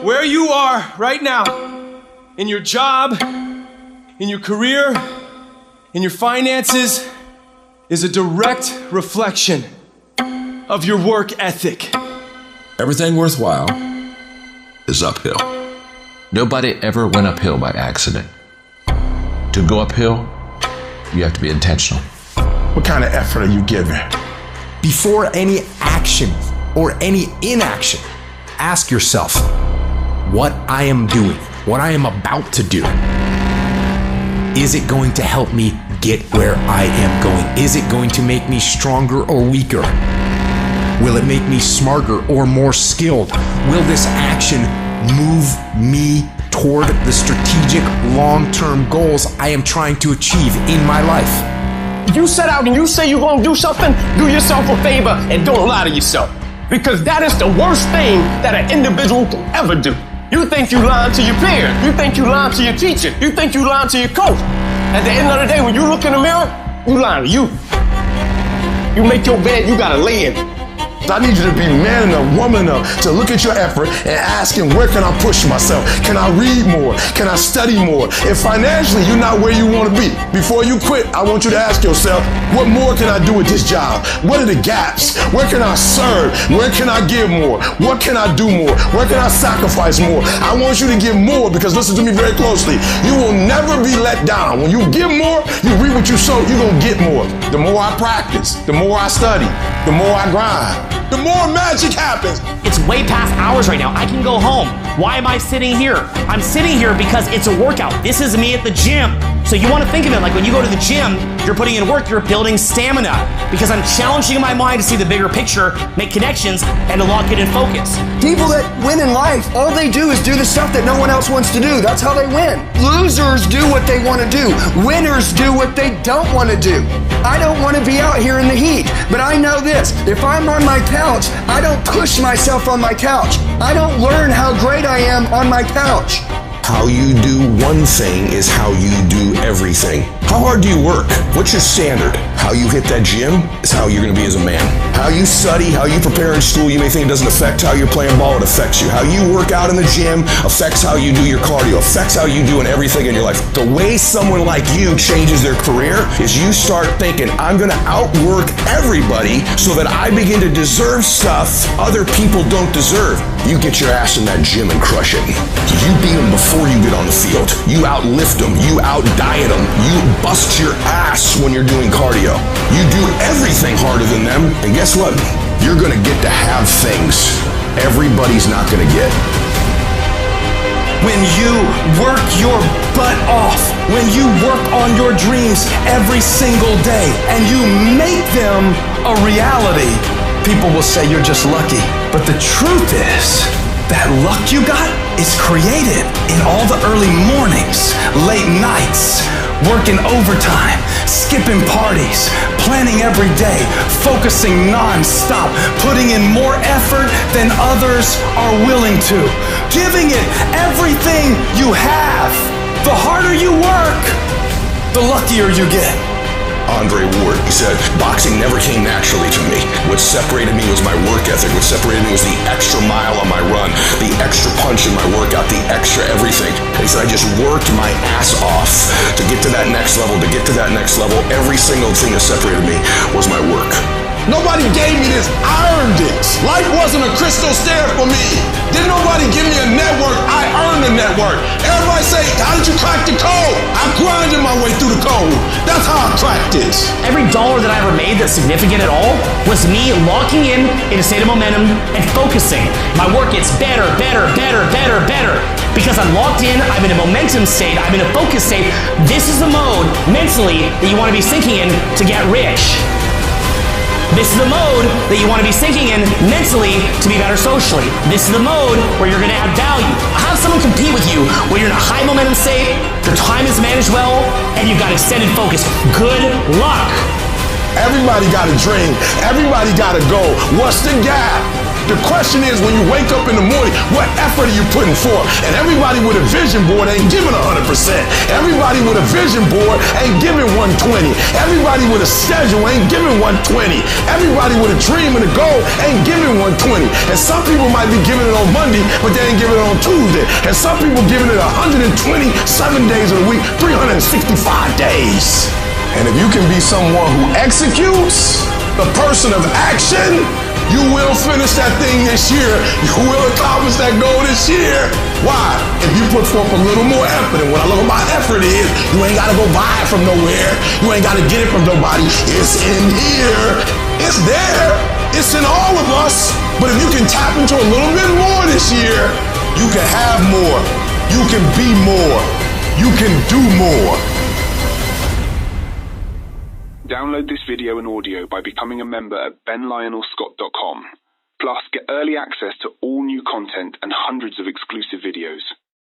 Where you are right now, in your job, in your career, in your finances, is a direct reflection of your work ethic. Everything worthwhile is uphill. Nobody ever went uphill by accident. To go uphill, you have to be intentional. What kind of effort are you giving? Before any action or any inaction, ask yourself what I am doing, what I am about to do. Is it going to help me get where I am going? Is it going to make me stronger or weaker? Will it make me smarter or more skilled? Will this action move me toward the strategic long-term goals I am trying to achieve in my life? If you set out and you say you're going to do something, do yourself a favor and don't lie to yourself. Because that is the worst thing that an individual can ever do. You think you lying to your peers. You think you lying to your teacher. You think you lying to your coach. At the end of the day, when you look in the mirror, you lying to you. You make your bed, you gotta lay in it. I need you to be man enough, woman enough to look at your effort and ask him, where can I push myself? Can I read more? Can I study more? If financially you're not where you want to be, before you quit, I want you to ask yourself, what more can I do with this job? What are the gaps? Where can I serve? Where can I give more? What can I do more? Where can I sacrifice more? I want you to give more, because listen to me very closely. You will never be let down. When you give more, you reap what you sow, you're going to get more. The more I practice, the more I study, the more I grind, the more magic happens. It's way past hours right now. I can go home. Why am I sitting here? I'm sitting here because it's a workout. This is me at the gym. So you want to think of it like when you go to the gym, you're putting in work, you're building stamina. Because I'm challenging my mind to see the bigger picture, make connections, and to lock it in focus. People that win in life, all they do is do the stuff that no one else wants to do. That's how they win. Losers do what they want to do. Winners do what they don't want to do. I don't want to be out here in the heat, but I know this. If I'm on my couch, I don't push myself on my couch. I don't learn how great I am on my couch. How you do one thing is how you do everything. How hard do you work? What's your standard? How you hit that gym is how you're going to be as a man. How you study, how you prepare in school, you may think it doesn't affect how you're playing ball, it affects you. How you work out in the gym affects how you do your cardio, affects how you do in everything in your life. The way someone like you changes their career is you start thinking, I'm going to outwork everybody so that I begin to deserve stuff other people don't deserve. You get your ass in that gym and crush it. You beat them before you get on the field. You outlift them. You out-diet them. You bust your ass when you're doing cardio. You do everything harder than them, and guess what? You're gonna get to have things everybody's not gonna get. When you work your butt off, when you work on your dreams every single day, and you make them a reality, people will say you're just lucky. But the truth is, that luck you got is created in all the early mornings, late nights, working overtime, skipping parties, planning every day, focusing non-stop, putting in more effort than others are willing to, giving it everything you have. The harder you work, the luckier you get. Andre Ward, he said, boxing never came naturally to me. What separated me was my work ethic. What separated me was the extra mile on my run, the extra punch in my workout, the extra everything. And he said, I just worked my ass off to get to that next level, to get to that next level. Every single thing that separated me was my work. Nobody gave me this, I earned it. Life wasn't a crystal stair for me. Didn't nobody give me a network, I earned the network. Everybody say, how did you crack the code? I grinded my way through the code. That's how I cracked this. Every dollar that I ever made that's significant at all was me locking in a state of momentum and focusing. My work gets better, better, better, better, better. Because I'm locked in, I'm in a momentum state, I'm in a focus state. This is the mode mentally that you want to be sinking in to get rich. This is the mode that you want to be sinking in mentally to be better socially. This is the mode where you're going to add value. Have someone compete with you where you're in a high momentum state, your time is managed well, and you've got extended focus. Good luck. Everybody got a dream. Everybody got a goal. What's the gap? The question is, when you wake up in the morning, what effort are you putting forth? And everybody with a vision board ain't giving 100%. Everybody with a vision board ain't giving 120. Everybody with a schedule ain't giving 120. Everybody with a dream and a goal ain't giving 120. And some people might be giving it on Monday, but they ain't giving it on Tuesday. And some people giving it 127 days of the week, 365 days. And if you can be someone who executes, the person of action, you will finish that thing this year. You will accomplish that goal this year. Why? If you put forth a little more effort. And what I love about effort is you ain't got to go buy it from nowhere. You ain't got to get it from nobody. It's in here. It's there. It's in all of us. But if you can tap into a little bit more this year, you can have more. You can be more. You can do more. Download this video and audio by becoming a member at benlionelscott.com. Plus, get early access to all new content and hundreds of exclusive videos.